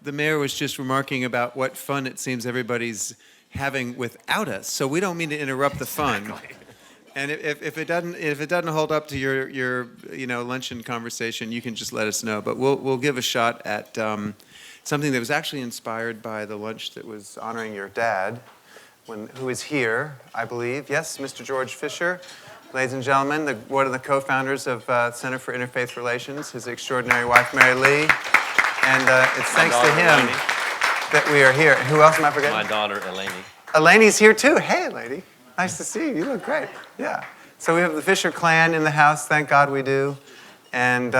the mayor was just remarking about what fun it seems everybody's having without us. So we don't mean to interrupt the fun. Exactly. And if it doesn't hold up to your luncheon conversation, you can just let us know. But we'll give a shot at something that was actually inspired by the lunch that was honoring your dad, who is here, I believe. Yes, Mr. George Fischer, ladies and gentlemen, one of the co-founders of Center for Interfaith Relations, his extraordinary wife Mary Lee, and it's thanks to him that we are here. And who else am I forgetting? My daughter Eleni. Eleni's here too. Hey, lady. Nice to see you. You look great. Yeah. So we have the Fisher clan in the house. Thank God we do. And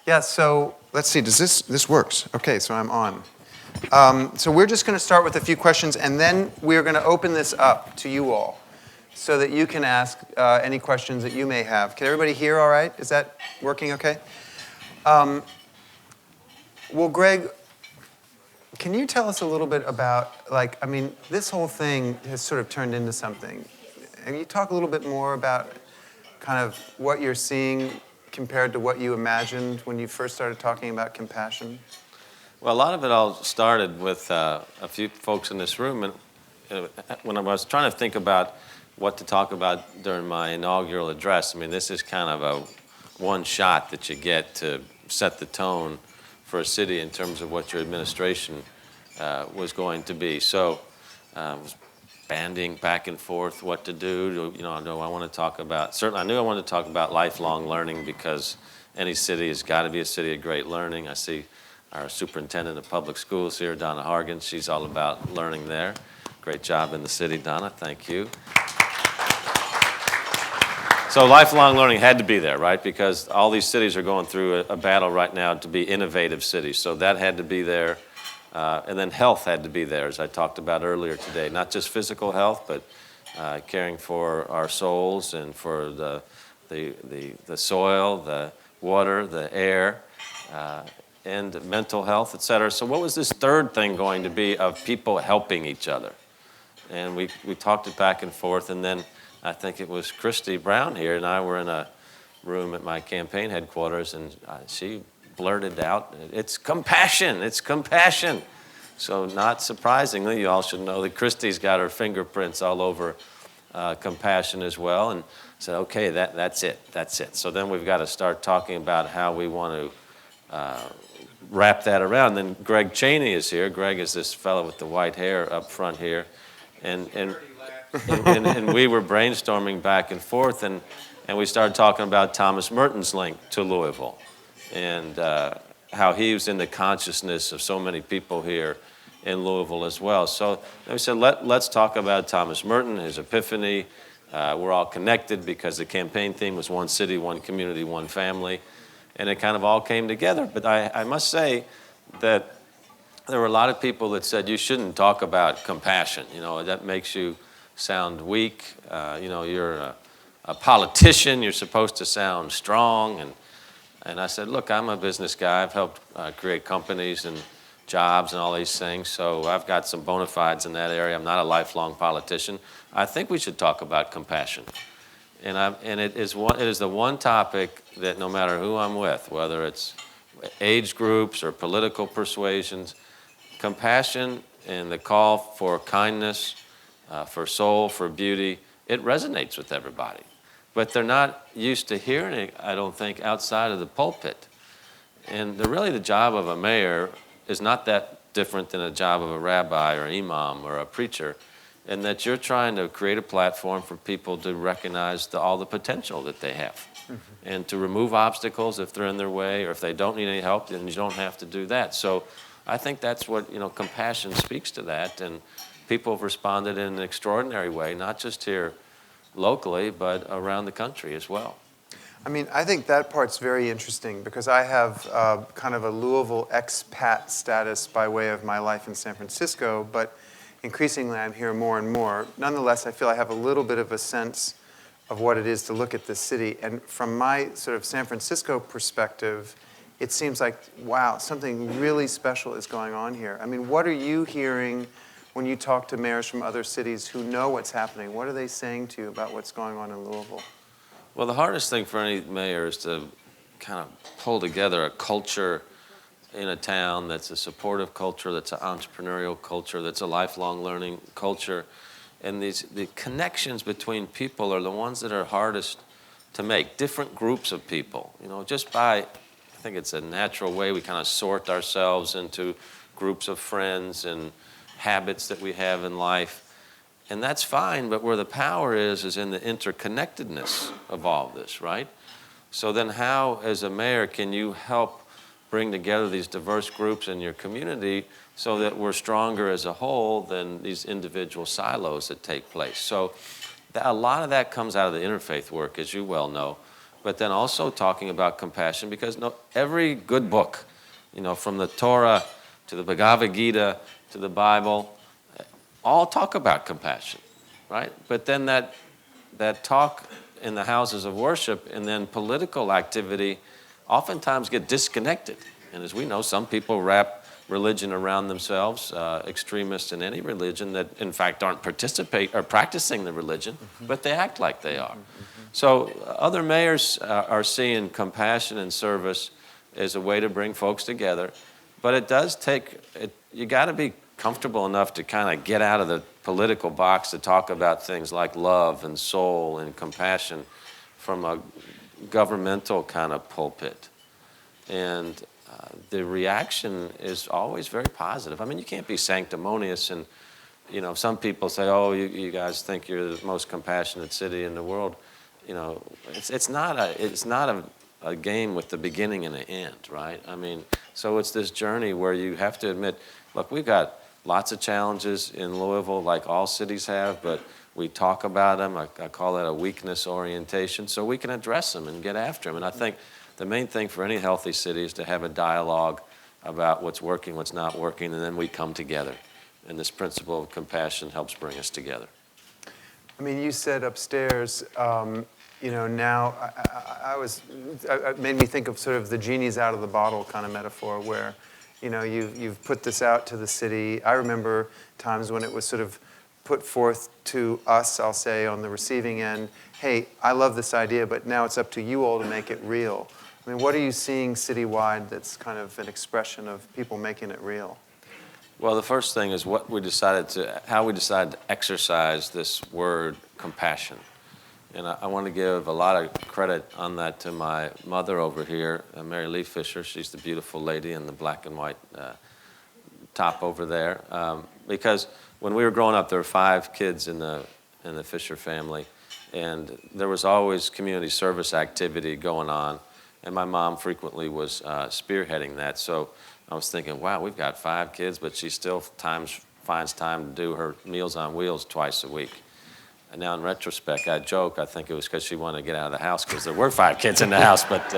yeah, so let's see. Does this works? Okay, so I'm on. So we're just going to start with a few questions, and then we're going to open this up to you all so that you can ask any questions that you may have. Can everybody hear all right? Is that working okay? Well, Greg, can you tell us a little bit about, this whole thing has sort of turned into something. Can you talk a little bit more about kind of what you're seeing compared to what you imagined when you first started talking about compassion? Well, a lot of it all started with a few folks in this room, and when I was trying to think about what to talk about during my inaugural address, I mean, this is kind of a one shot that you get to set the tone for a city in terms of what your administration was going to be. So I was banding back and forth what to do. Do I want to talk about, certainly I knew I wanted to talk about lifelong learning because any city has got to be a city of great learning. I see our superintendent of public schools here, Donna Hargan. She's all about learning there. Great job in the city, Donna. Thank you. So lifelong learning had to be there, right? Because all these cities are going through a battle right now to be innovative cities. So that had to be there. And then health had to be there, as I talked about earlier today. Not just physical health, but caring for our souls and for the soil, the water, the air, and mental health, et cetera. So what was this third thing going to be of people helping each other? And we talked it back and forth, and then I think it was Christy Brown here and I were in a room at my campaign headquarters, and she blurted out, "It's compassion, it's compassion." So not surprisingly, you all should know that Christy's got her fingerprints all over compassion as well, and said, okay, that's it. So then we've got to start talking about how we want to wrap that around. Then Greg Cheney is here. Greg is this fellow with the white hair up front here, and we were brainstorming back and forth, and we started talking about Thomas Merton's link to Louisville, and how he was in the consciousness of so many people here in Louisville as well. So then we said, let's talk about Thomas Merton, his epiphany. We're all connected because the campaign theme was one city, one community, one family, and it kind of all came together. But I must say that there were a lot of people that said you shouldn't talk about compassion. That makes you sound weak. You're a politician. You're supposed to sound strong. And I said, look, I'm a business guy. I've helped create companies and jobs and all these things. So I've got some bona fides in that area. I'm not a lifelong politician. I think we should talk about compassion. And it is the one topic that no matter who I'm with, whether it's age groups or political persuasions, compassion and the call for kindness, for soul, for beauty, it resonates with everybody. But they're not used to hearing it, I don't think, outside of the pulpit. And really the job of a mayor is not that different than a job of a rabbi or an imam or a preacher, in that you're trying to create a platform for people to recognize all the potential that they have. Mm-hmm. And to remove obstacles if they're in their way, or if they don't need any help, then you don't have to do that. So I think that's what, compassion speaks to that, and people have responded in an extraordinary way, not just here locally, but around the country as well. I mean, I think that part's very interesting because I have kind of a Louisville expat status by way of my life in San Francisco, but increasingly I'm here more and more. Nonetheless, I feel I have a little bit of a sense of what it is to look at this city. And from my sort of San Francisco perspective, it seems like, wow, something really special is going on here. I mean, what are you hearing when you talk to mayors from other cities who know what's happening? What are they saying to you about what's going on in Louisville? Well, the hardest thing for any mayor is to kind of pull together a culture in a town that's a supportive culture, that's an entrepreneurial culture, that's a lifelong learning culture. And the connections between people are the ones that are hardest to make. Different groups of people, just by, I think it's a natural way we kind of sort ourselves into groups of friends and habits that we have in life. And that's fine, but where the power is in the interconnectedness of all this, right? So then how, as a mayor, can you help bring together these diverse groups in your community so that we're stronger as a whole than these individual silos that take place? So a lot of that comes out of the interfaith work, as you well know, but then also talking about compassion, because every good book, from the Torah to the Bhagavad Gita to the Bible, all talk about compassion, right? But then that talk in the houses of worship and then political activity oftentimes get disconnected. And as we know, some people wrap religion around themselves, extremists in any religion that in fact aren't practicing the religion, but they act like they are. So other mayors are seeing compassion and service as a way to bring folks together, but it does take, you gotta be comfortable enough to kind of get out of the political box to talk about things like love and soul and compassion from a governmental kind of pulpit. And the reaction is always very positive. I mean, you can't be sanctimonious and, some people say, oh, you guys think you're the most compassionate city in the world. It's not a game with the beginning and the end, right? I mean, so it's this journey where you have to admit, look, we've got lots of challenges in Louisville, like all cities have, but we talk about them. I call that a weakness orientation, so we can address them and get after them. And I think the main thing for any healthy city is to have a dialogue about what's working, what's not working, and then we come together. And this principle of compassion helps bring us together. I mean, you said upstairs, now it made me think of sort of the genie's out of the bottle kind of metaphor where, you've put this out to the city. I remember times when it was sort of put forth to us, I'll say, on the receiving end, hey, I love this idea, but now it's up to you all to make it real. I mean, what are you seeing citywide that's kind of an expression of people making it real? Well, the first thing is how we decided to exercise this word compassion. And I want to give a lot of credit on that to my mother over here, Mary Lee Fischer. She's the beautiful lady in the black and white top over there. Because when we were growing up, there were 5 kids in the Fischer family, and there was always community service activity going on, and my mom frequently was spearheading that. So I was thinking, wow, we've got 5 kids, but she still finds time to do her Meals on Wheels twice a week. And now in retrospect, I joke, I think it was because she wanted to get out of the house because there were 5 kids in the house, but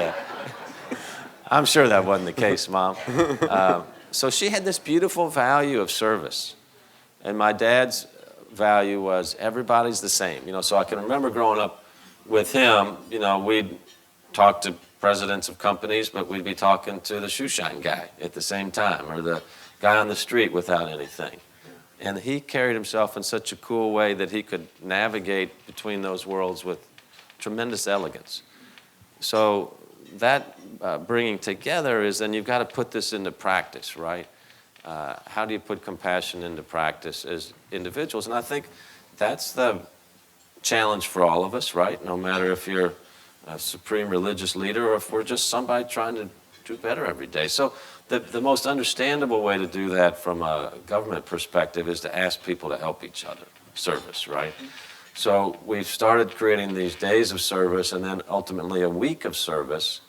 I'm sure that wasn't the case, Mom. So she had this beautiful value of service. And my dad's value was everybody's the same. So I can remember growing up with him, we'd talk to presidents of companies, but we'd be talking to the shoe shine guy at the same time, or the guy on the street without anything. And he carried himself in such a cool way that he could navigate between those worlds with tremendous elegance. So that bringing together is then you've got to put this into practice, right? How do you put compassion into practice as individuals? And I think that's the challenge for all of us, right? No matter if you're a supreme religious leader or if we're just somebody trying to do better every day. So the most understandable way to do that from a government perspective is to ask people to help each other, service, right? So we've started creating these days of service and then ultimately a week of service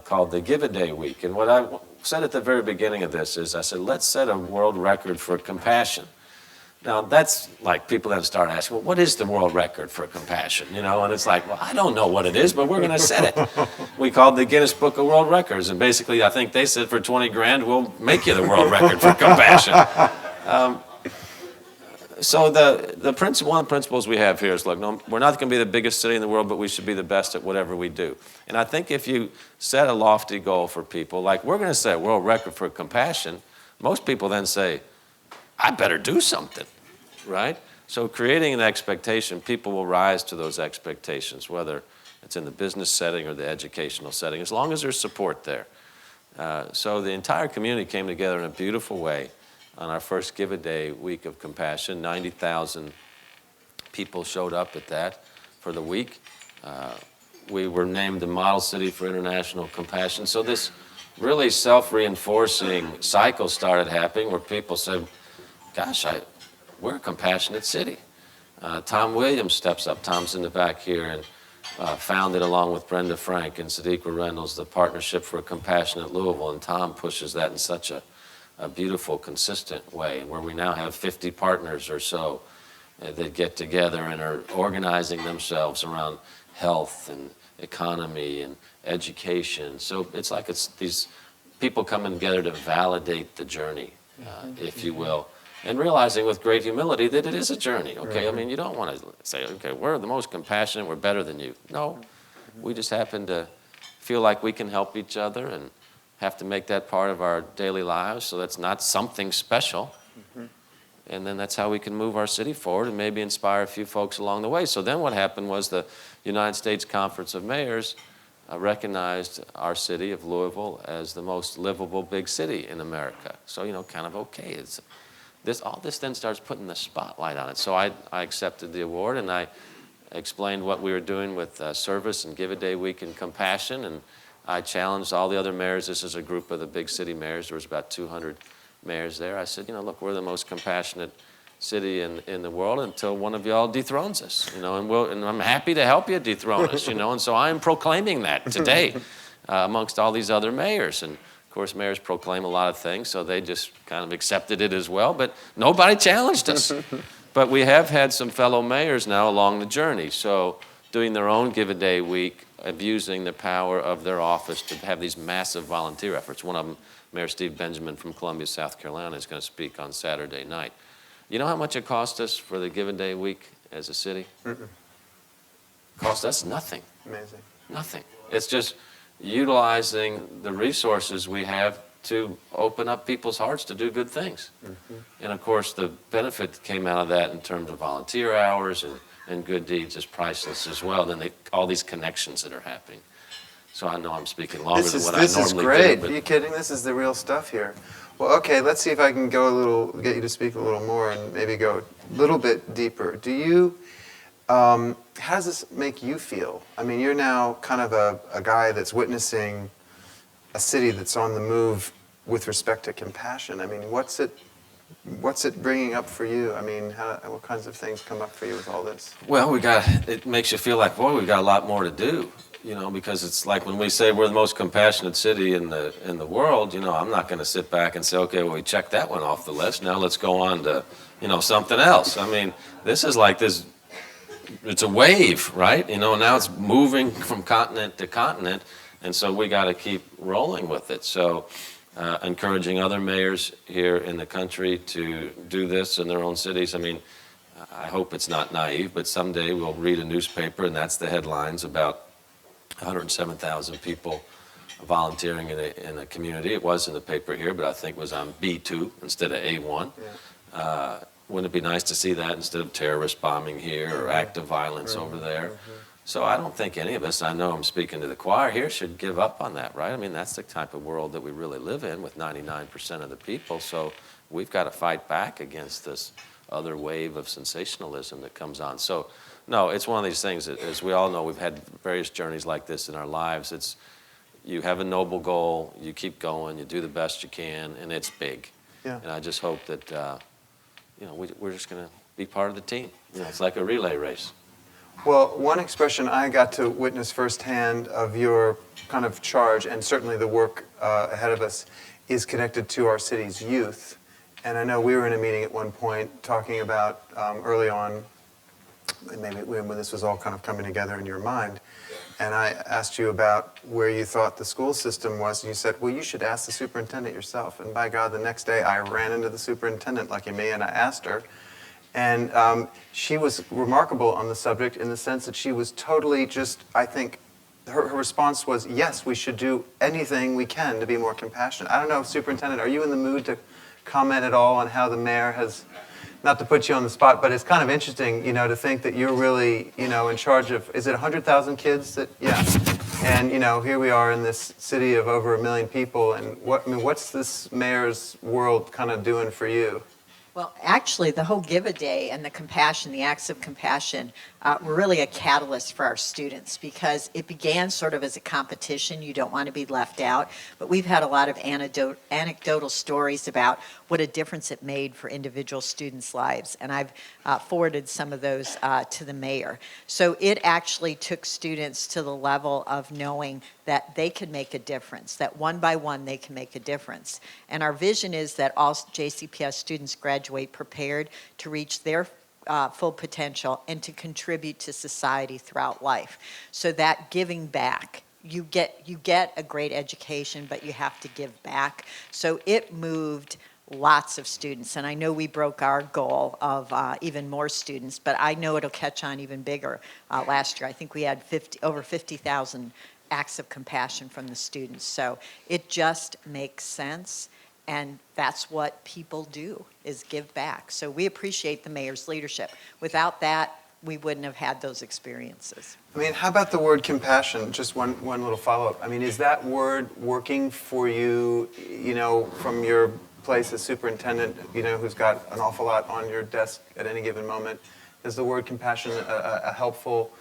called the Give a Day Week. And what I said at the very beginning of this is I said, let's set a world record for compassion. Now, that's like people then start asking, well, what is the world record for compassion? And it's like, well, I don't know what it is, but we're going to set it. We called the Guinness Book of World Records, and basically I think they said for 20 grand, we'll make you the world record for compassion. So one of the principles we have here is, look, no, we're not going to be the biggest city in the world, but we should be the best at whatever we do. And I think if you set a lofty goal for people, like we're going to set a world record for compassion, most people then say, I better do something, right? So creating an expectation, people will rise to those expectations, whether it's in the business setting or the educational setting, as long as there's support there. So the entire community came together in a beautiful way on our first Give a Day week of compassion. 90,000 people showed up at that for the week. We were named the model city for international compassion. So this really self-reinforcing cycle started happening where people said, gosh, we're a compassionate city. Tom Williams steps up. Tom's in the back here, and founded along with Brenda Frank and Sadiqa Reynolds the Partnership for a Compassionate Louisville, and Tom pushes that in such a beautiful, consistent way, where we now have 50 partners or so that get together and are organizing themselves around health and economy and education. So it's like it's these people coming together to validate the journey, if you will, and realizing with great humility that it is a journey, okay? I mean, you don't want to say, okay, we're the most compassionate, we're better than you. No, we just happen to feel like we can help each other and have to make that part of our daily lives, so that's not something special. And then that's how we can move our city forward and maybe inspire a few folks along the way. So then what happened was the United States Conference of Mayors recognized our city of Louisville as the most livable big city in America. So, you know, kind of okay. All this then starts putting the spotlight on it. So I accepted the award, and I explained what we were doing with service and Give a Day Week and compassion, and I challenged all the other mayors. This is a group of the big city mayors. There was about 200 mayors there. I said, you know, look, we're the most compassionate city in the world until one of y'all dethrones us, you know, and I'm happy to help you dethrone us, you know, and so I'm proclaiming that today amongst all these other mayors. And of course, mayors proclaim a lot of things, so they just kind of accepted it as well, but nobody challenged us. But we have had some fellow mayors now along the journey, so doing their own Give a Day week, abusing the power of their office to have these massive volunteer efforts. One of them, Mayor Steve Benjamin from Columbia, South Carolina, is going to speak on Saturday night. You know how much it cost us for the Give a Day week as a city? Cost us nothing. Amazing. Nothing. It's just utilizing the resources we have to open up people's hearts to do good things. And of course, the benefit that came out of that in terms of volunteer hours and good deeds is priceless as well. Then all these connections that are happening. So I know I'm speaking longer than what I normally do. This is great. Are you kidding? This is the real stuff here. Well, okay, let's see if I can get you to speak a little more and maybe go a little bit deeper. How does this make you feel? I mean, you're now kind of a guy that's witnessing a city that's on the move with respect to compassion. I mean, what's it bringing up for you? I mean, what kinds of things come up for you with all this? Well, it makes you feel like, boy, we've got a lot more to do. You know, because it's like when we say we're the most compassionate city in the world, you know, I'm not going to sit back and say, okay, well, we checked that one off the list. Now let's go on to, you know, something else. I mean, this is like this, it's a wave, right? You know, now it's moving from continent to continent, and so we got to keep rolling with it. So encouraging other mayors here in the country to do this in their own cities. I mean, I hope it's not naive, but someday we'll read a newspaper and that's the headlines about 107,000 people volunteering in a community. It was in the paper here, but I think it was on B2 instead of A1. Yeah. Wouldn't it be nice to see that instead of terrorist bombing here or active violence over there? So I don't think any of us, I know I'm speaking to the choir here, should give up on that, right? I mean, that's the type of world that we really live in with 99% of the people. So we've got to fight back against this other wave of sensationalism that comes on. So no, it's one of these things that, as we all know, we've had various journeys like this in our lives. You have a noble goal, you keep going, you do the best you can, and it's big. Yeah. And I just hope that, you know, we're just going to be part of the team. You know, it's like a relay race. Well, one expression I got to witness firsthand of your kind of charge, and certainly the work ahead of us, is connected to our city's youth. And I know we were in a meeting at one point talking about early on, maybe when this was all kind of coming together in your mind, and I asked you about where you thought the school system was, and you said, well, you should ask the superintendent yourself. And by God, the next day I ran into the superintendent, lucky me, and I asked her. And she was remarkable on the subject in the sense that she was totally just, I think, her response was, yes, we should do anything we can to be more compassionate. I don't know, Superintendent, are you in the mood to comment at all on how the mayor has, not to put you on the spot, but it's kind of interesting, you know, to think that you're really, you know, in charge of, is it 100,000 kids that, yeah. And here we are in this city of over 1 million people, and what's this mayor's world kind of doing for you? Well, actually, the whole Give a Day and the compassion, the acts of compassion, were really a catalyst for our students because it began sort of as a competition. You don't want to be left out. But we've had a lot of anecdotal stories about what a difference it made for individual students' lives. And I've forwarded some of those to the mayor. So it actually took students to the level of knowing that they could make a difference, that one by one they can make a difference. And our vision is that all JCPS students graduate prepared to reach their full potential and to contribute to society throughout life. So that giving back, you get a great education, but you have to give back. So it moved lots of students, and I know we broke our goal of even more students, but I know it'll catch on even bigger. Last year, I think we had over 50,000 acts of compassion from the students. So it just makes sense. And that's what people do, is give back. So we appreciate the mayor's leadership. Without that, we wouldn't have had those experiences. How about the word compassion? Just one little follow-up. Is that word working for you, from your place as superintendent, who's got an awful lot on your desk at any given moment? Is the word compassion a helpful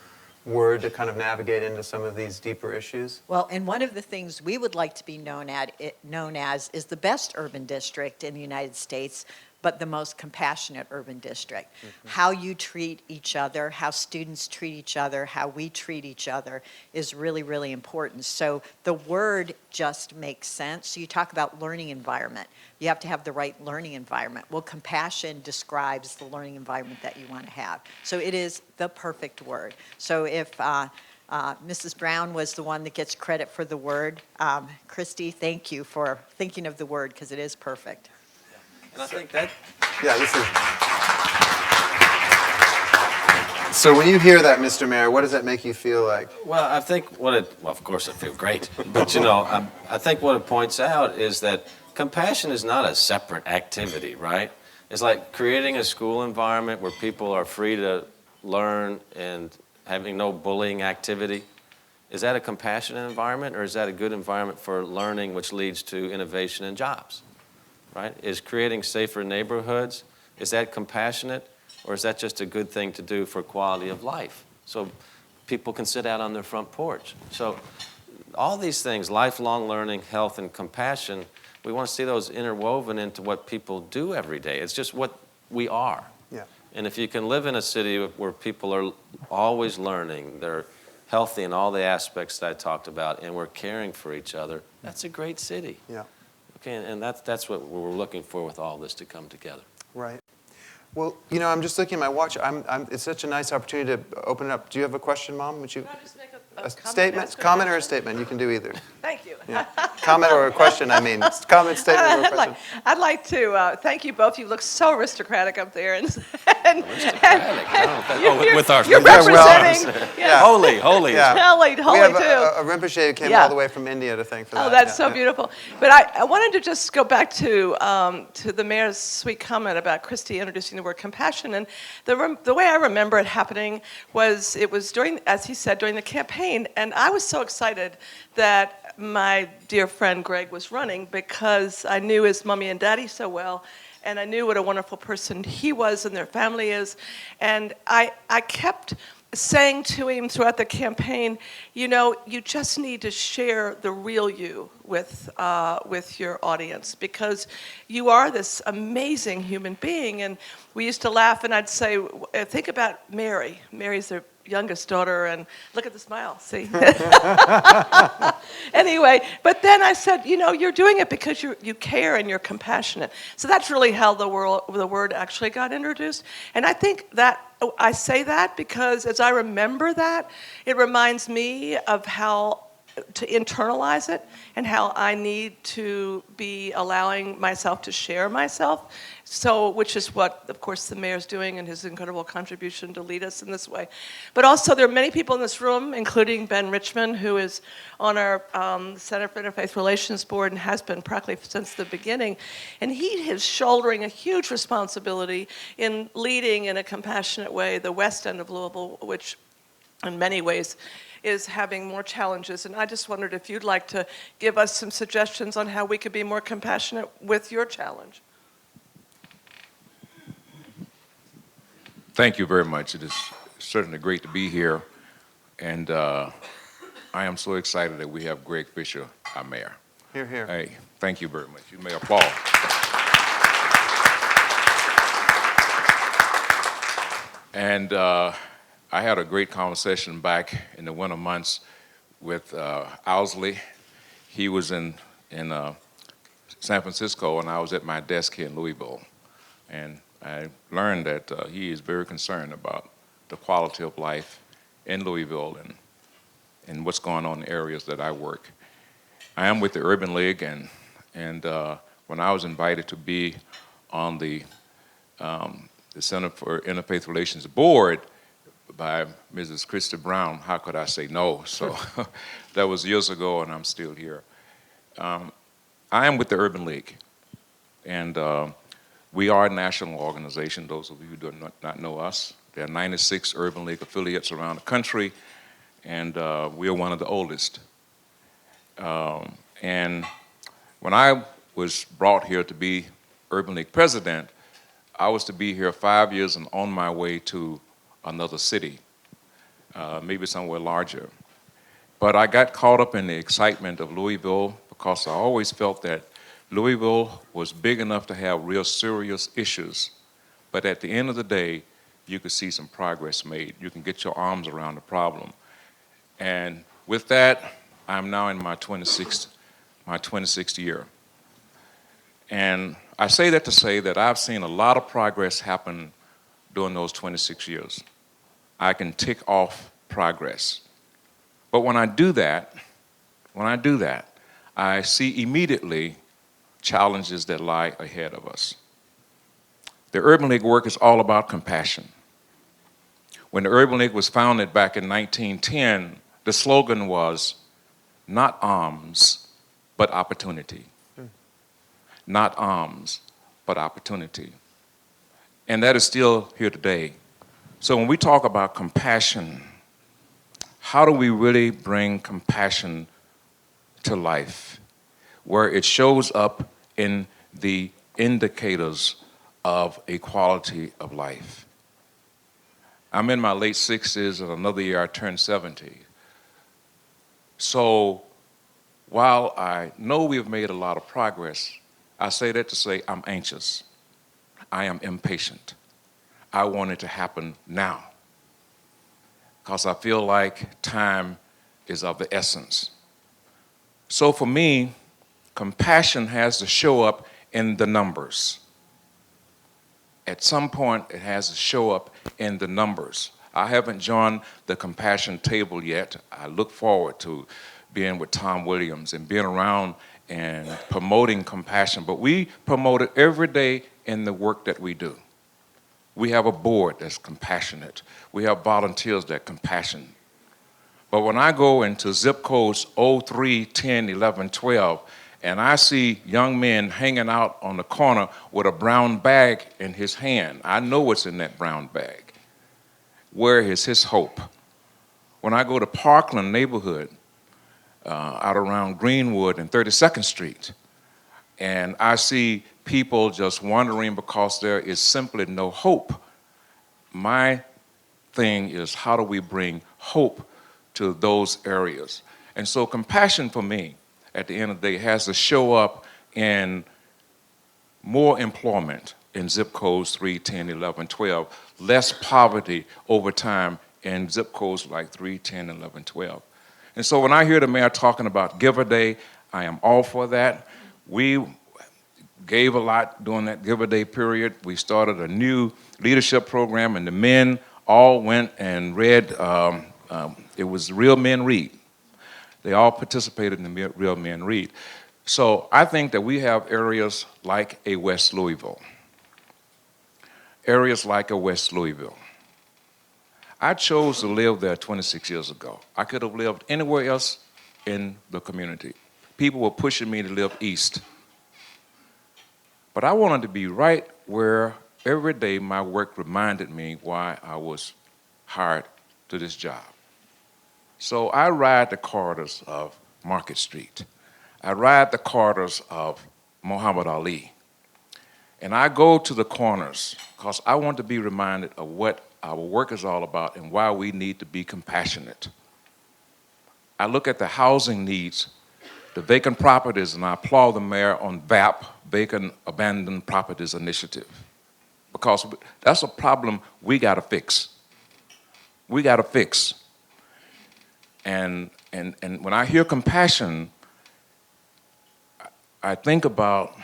word to kind of navigate into some of these deeper issues? Well, and one of the things we would like to be known as is the best urban district in the United States, but the most compassionate urban district. Mm-hmm. How you treat each other, how students treat each other, how we treat each other is really, really important. So the word just makes sense. So you talk about learning environment. You have to have the right learning environment. Well, compassion describes the learning environment that you want to have. So it is the perfect word. So if Mrs. Brown was the one that gets credit for the word, Christy, thank you for thinking of the word because it is perfect. And I think that... Yeah, this is... So when you hear that, Mr. Mayor, what does that make you feel like? Well, I think of course I feel great, but I think what it points out is that compassion is not a separate activity, right? It's like creating a school environment where people are free to learn and having no bullying activity. Is that a compassionate environment, or is that a good environment for learning which leads to innovation and jobs? Right? Is creating safer neighborhoods, is that compassionate, or is that just a good thing to do for quality of life? So people can sit out on their front porch. So all these things, lifelong learning, health, and compassion, we want to see those interwoven into what people do every day. It's just what we are. Yeah. And if you can live in a city where people are always learning, they're healthy in all the aspects that I talked about, and we're caring for each other, that's a great city. Yeah. Okay, and that's what we're looking for with all this to come together. Right. Well, I'm just looking at my watch. It's such a nice opportunity to open it up. Do you have a question, Mom? Would you? Can I just make a statement? Comment or a statement? You can do either. Thank you. Yeah. Comment or a question, Comment, statement, or a question. I'd like to thank you both. You look so aristocratic up there. With our you're representing. Yeah. Holy. Yeah. Holy We have too. a Rinpoche who came all the way from India to thank for that. Oh, that's so beautiful. But I wanted to just go back to the mayor's sweet comment about Christy introducing the word compassion. And the way I remember it happening was during, as he said, during the campaign. And I was so excited that my dear friend Greg was running because I knew his mommy and daddy so well. And I knew what a wonderful person he was and their family is. And I kept saying to him throughout the campaign, you just need to share the real you with your audience because you are this amazing human being. And we used to laugh, and I'd say, think about Mary. Mary's their youngest daughter, and look at the smile, see? Anyway, but then I said, you're doing it because you care and you're compassionate. So that's really how the word actually got introduced. And I think that I say that because as I remember that, it reminds me of how to internalize it and how I need to be allowing myself to share myself. So, which is what, of course, the mayor's doing and his incredible contribution to lead us in this way. But also, there are many people in this room, including Ben Richmond, who is on our Center for Interfaith Relations Board and has been practically since the beginning. And he is shouldering a huge responsibility in leading in a compassionate way the west end of Louisville, which in many ways, is having more challenges. And I just wondered if you'd like to give us some suggestions on how we could be more compassionate with your challenge. Thank you very much. It is certainly great to be here. And I am so excited that we have Greg Fischer, our mayor. Here, here. Hey, thank you very much. You may applaud. And I had a great conversation back in the winter months with Owsley. He was in San Francisco, and I was at my desk here in Louisville. And I learned that he is very concerned about the quality of life in Louisville and what's going on in the areas that I work. I am with the Urban League, and when I was invited to be on the Center for Interfaith Relations Board by Mrs. Christy Brown, how could I say no? So that was years ago, and I'm still here. I am with the Urban League, and we are a national organization, those of you who do not know us. There are 96 Urban League affiliates around the country, and we are one of the oldest. And when I was brought here to be Urban League president, I was to be here 5 years and on my way to another city, maybe somewhere larger. But I got caught up in the excitement of Louisville because I always felt that Louisville was big enough to have real serious issues, but at the end of the day, you could see some progress made. You can get your arms around the problem. And with that, I'm now in my 26th year. And I say that to say that I've seen a lot of progress happen during those 26 years. I can tick off progress. But when I do that, I see immediately challenges that lie ahead of us. The Urban League work is all about compassion. When the Urban League was founded back in 1910, the slogan was, not arms, but opportunity. Not arms, but opportunity. And that is still here today. So when we talk about compassion, how do we really bring compassion to life, where it shows up in the indicators of a quality of life? I'm in my late 60s, and another year I turn 70. So while I know we've made a lot of progress, I say that to say I'm anxious. I am impatient. I want it to happen now, because I feel like time is of the essence. So for me, compassion has to show up in the numbers. At some point, it has to show up in the numbers. I haven't joined the compassion table yet. I look forward to being with Tom Williams and being around and promoting compassion, but we promote it every day in the work that we do. We have a board that's compassionate. We have volunteers that are compassionate. But when I go into zip codes 03, 10, 11, 12, and I see young men hanging out on the corner with a brown bag in his hand, I know what's in that brown bag. Where is his hope? When I go to Parkland neighborhood, out around Greenwood and 32nd Street, and I see people just wandering because there is simply no hope, my thing is, how do we bring hope to those areas? And so compassion for me, at the end of the day, has to show up in more employment in zip codes 3, 10, 11, 12, less poverty over time in zip codes like 3, 10, 11, 12. And so when I hear the mayor talking about Giver Day, I am all for that. We gave a lot during that Giver Day period. We started a new leadership program, and the men all went and read, it was Real Men Read. They all participated in the Real Men Read. So I think that we have areas like a West Louisville. Areas like a West Louisville. I chose to live there 26 years ago. I could have lived anywhere else in the community. People were pushing me to live east. But I wanted to be right where every day my work reminded me why I was hired to this job. So I ride the corridors of Market Street. I ride the corridors of Muhammad Ali. And I go to the corners because I want to be reminded of what our work is all about and why we need to be compassionate. I look at the housing needs, the vacant properties, and I applaud the mayor on VAP, Vacant Abandoned Properties Initiative, because that's a problem we got to fix. We got to fix. And when I hear compassion, I think about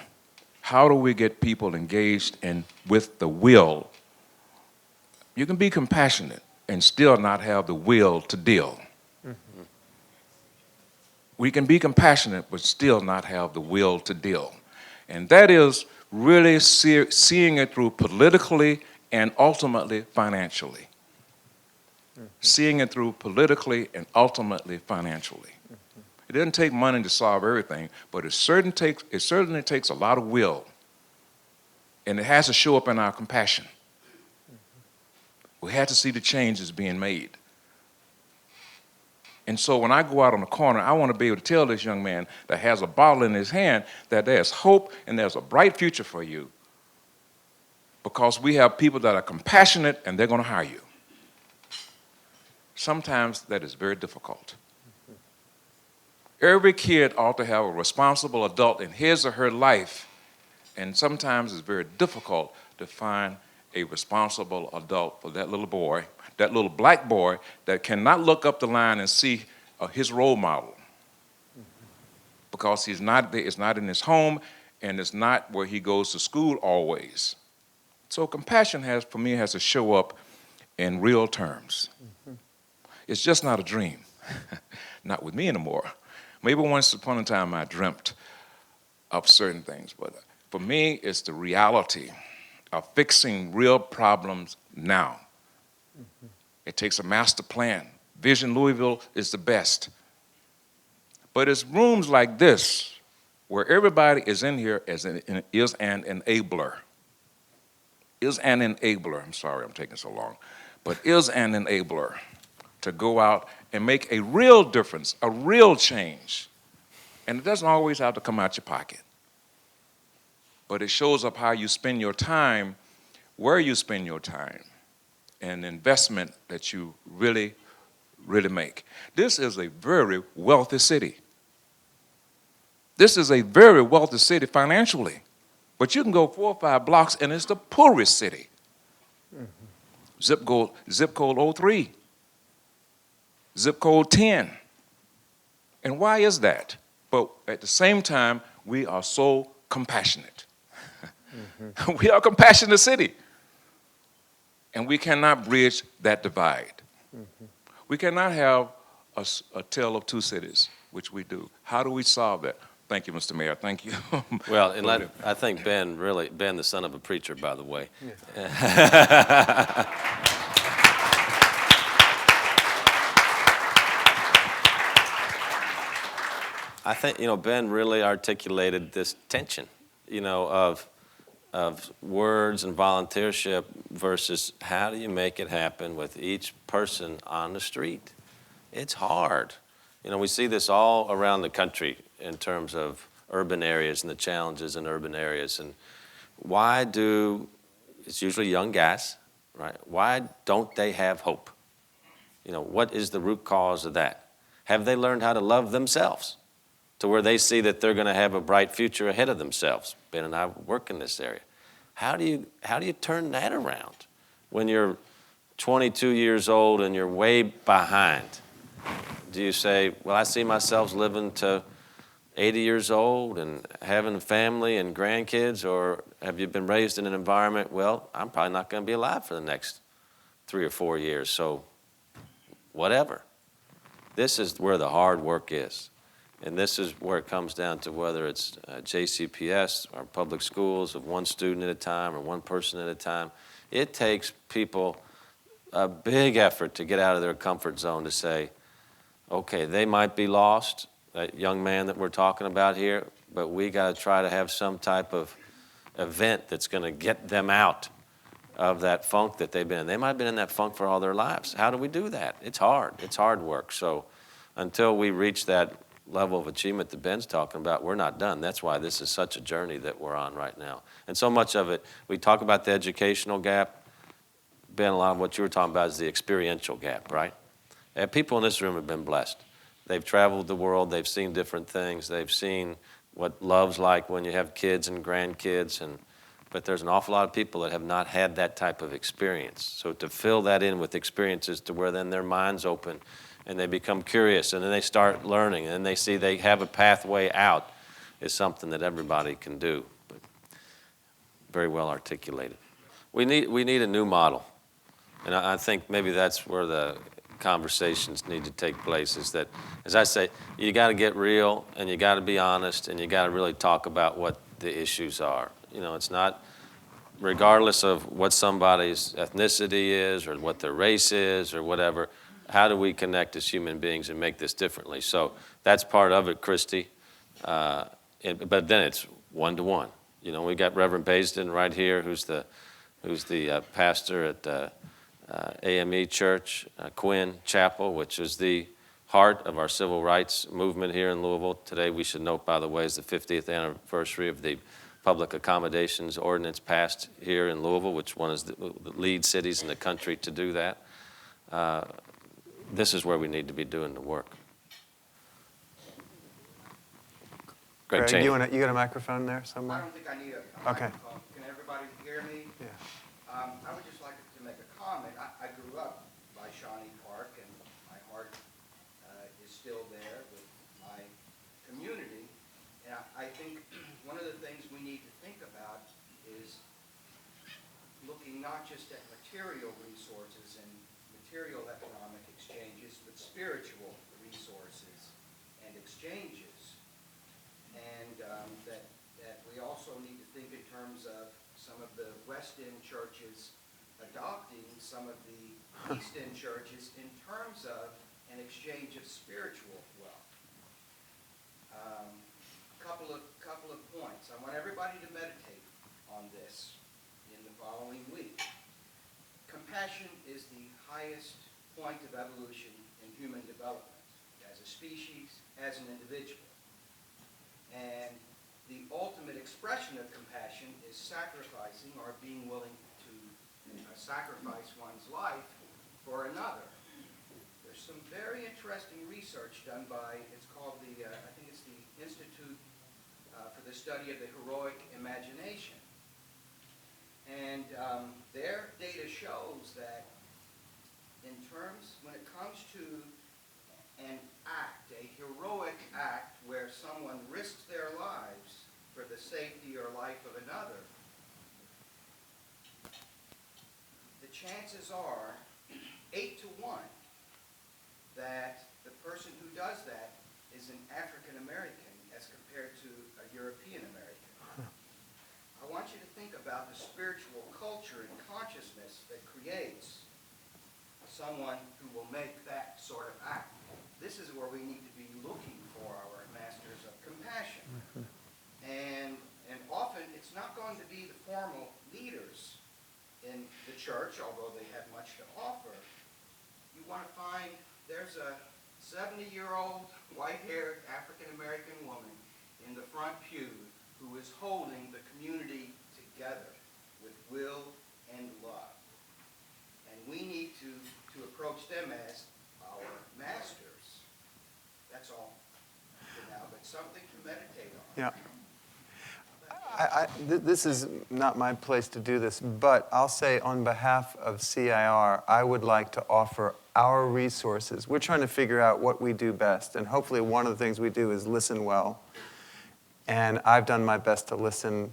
how do we get people engaged and with the will. You can be compassionate and still not have the will to deal. Mm-hmm. We can be compassionate but still not have the will to deal. And that is really seeing it through politically and ultimately financially. Mm-hmm. Seeing it through politically and ultimately financially. Mm-hmm. It doesn't take money to solve everything, but it certainly takes a lot of will. And it has to show up in our compassion. We had to see the changes being made. And so when I go out on the corner, I want to be able to tell this young man that has a bottle in his hand that there's hope and there's a bright future for you. Because we have people that are compassionate and they're going to hire you. Sometimes that is very difficult. Every kid ought to have a responsible adult in his or her life. And sometimes it's very difficult to find a responsible adult for that little boy, that little black boy that cannot look up the line and see his role model. Because it's not in his home and it's not where he goes to school always. So compassion has to show up in real terms. Mm-hmm. It's just not a dream. Not with me anymore. Maybe once upon a time I dreamt of certain things, but for me it's the reality of fixing real problems now. Mm-hmm. It takes a master plan. Vision Louisville is the best. But it's rooms like this where everybody is in here is an enabler. Is an enabler. I'm sorry I'm taking so long. But is an enabler to go out and make a real difference, a real change. And it doesn't always have to come out your pocket. But it shows up how you spend your time, where you spend your time, and investment that you really, really make. This is a very wealthy city. This is a very wealthy city financially. But you can go 4 or 5 blocks and it's the poorest city. Mm-hmm. Zip code 03. Zip code 10. And why is that? But at the same time, we are so compassionate. Mm-hmm. We are a compassionate city. And we cannot bridge that divide. Mm-hmm. We cannot have a tale of two cities, which we do. How do we solve that? Thank you, Mr. Mayor. Thank you. Well, and I think Ben, the son of a preacher, by the way. Yeah. I think, Ben really articulated this tension, of words and volunteership versus how do you make it happen with each person on the street. It's hard. We see this all around the country in terms of urban areas and the challenges in urban areas. And it's usually young guys, right? Why don't they have hope? What is the root cause of that? Have they learned how to love themselves to where they see that they're going to have a bright future ahead of themselves? Ben and I work in this area. How do you turn that around when you're 22 years old and you're way behind? Do you say, well, I see myself living to 80 years old and having a family and grandkids, or have you been raised in an environment, well, I'm probably not going to be alive for the next 3 or 4 years, so whatever. This is where the hard work is. And this is where it comes down to whether it's JCPS or public schools of one student at a time or one person at a time. It takes people a big effort to get out of their comfort zone to say, okay, they might be lost, that young man that we're talking about here, but we got to try to have some type of event that's going to get them out of that funk that they've been in. They might have been in that funk for all their lives. How do we do that? It's hard. It's hard work. So until we reach that level of achievement that Ben's talking about, we're not done. That's why this is such a journey that we're on right now. And so much of it, we talk about the educational gap. Ben, a lot of what you were talking about is the experiential gap, right? And people in this room have been blessed. They've traveled the world. They've seen different things. They've seen what love's like when you have kids and grandkids. But there's an awful lot of people that have not had that type of experience. So to fill that in with experiences to where then their minds open and they become curious and then they start learning and they see they have a pathway out is something that everybody can do. But very well articulated. We need a new model. And I think maybe that's where the conversations need to take place, is that, as I say, you got to get real and you got to be honest and you got to really talk about what the issues are. You know, it's not, regardless of what somebody's ethnicity is or what their race is or whatever, how do we connect as human beings and make this differently? So that's part of it, Christy. But then it's one-to-one. You know, we got Reverend Baisden right here, who's the pastor at AME Church, Quinn Chapel, which is the heart of our civil rights movement here in Louisville. Today, we should note, by the way, is the 50th anniversary of the public accommodations ordinance passed here in Louisville, which one is the lead cities in the country to do that. This is where we need to be doing the work. Greg, Cheney. you got a microphone there I somewhere? don't think I need a Okay. microphone. Can everybody hear me? Yeah. I would just like to make a comment. I grew up by Shawnee Park, and my heart is still there with my community. And I think one of the things we need to think about is looking not just at material resources and material economic exchanges, but spiritual resources and exchanges. And that we also need to think in terms of some of the West End churches adopting some of the East End churches in terms of an exchange of spiritual wealth. Couple of points. I want everybody to meditate on this in the following week. Compassion is the highest point of evolution in human development, as a species, as an individual. And the ultimate expression of compassion is sacrificing or being willing to sacrifice one's life for another. There's some very interesting research done by, it's called the, I think it's the Institute for the Study of the Heroic Imagination. And their data shows that in terms, when it comes to an act, a heroic act where someone risks their lives for the safety or life of another, the chances are 8 to 1 that the person who does that is an African American as compared to a European American. I want you to think about the spiritual culture and consciousness that creates someone who will make that sort of act. This is where we need to be looking for our masters of compassion. And often it's not going to be the formal leaders in the church, although they have much to offer. You want to find there's a 70-year-old, white-haired African-American woman in the front pew who is holding the community together with will and love. And we need to approach them as our masters. That's all for now, but something to meditate on. Yeah. This is not my place to do this, but I'll say on behalf of CIR, I would like to offer our resources. We're trying to figure out what we do best, and hopefully one of the things we do is listen well. And I've done my best to listen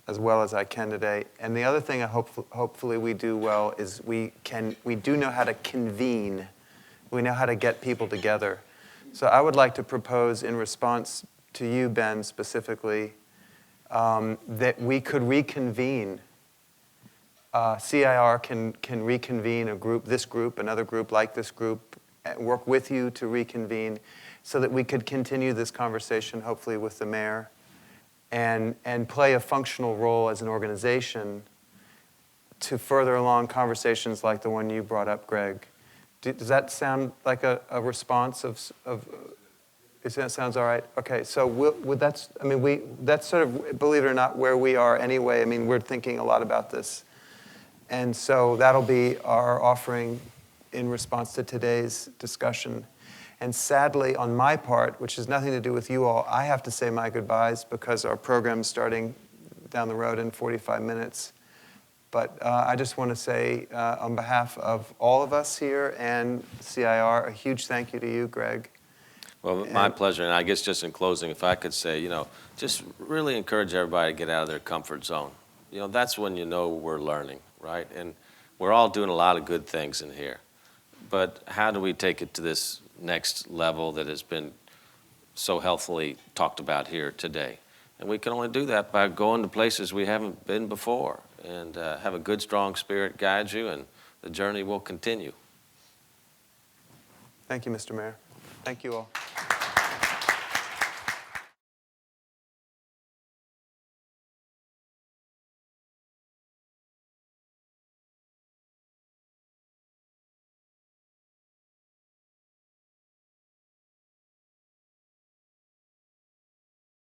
as well as I can today. And the other thing I hopefully we do well is we do know how to convene. We know how to get people together. So I would like to propose, in response to you, Ben, specifically, that we could reconvene. CIR can reconvene a group, this group, another group like this group, and work with you to reconvene so that we could continue this conversation, hopefully with the mayor, and play a functional role as an organization to further along conversations like the one you brought up, Greg. Does that sound like a response of that sounds all right? Okay, so that's sort of, believe it or not, where we are anyway. I mean, we're thinking a lot about this. And so that'll be our offering in response to today's discussion. And sadly, on my part, which has nothing to do with you all, I have to say my goodbyes because our program's starting down the road in 45 minutes. But I just want to say, on behalf of all of us here and CIR, a huge thank you to you, Greg. Well, my pleasure. And I guess just in closing, if I could say, just really encourage everybody to get out of their comfort zone. That's when we're learning, right? And we're all doing a lot of good things in here. But how do we take it to this next level that has been so healthily talked about here today? And we can only do that by going to places we haven't been before and have a good, strong spirit guide you, and the journey will continue. Thank you, Mr. Mayor. Thank you all.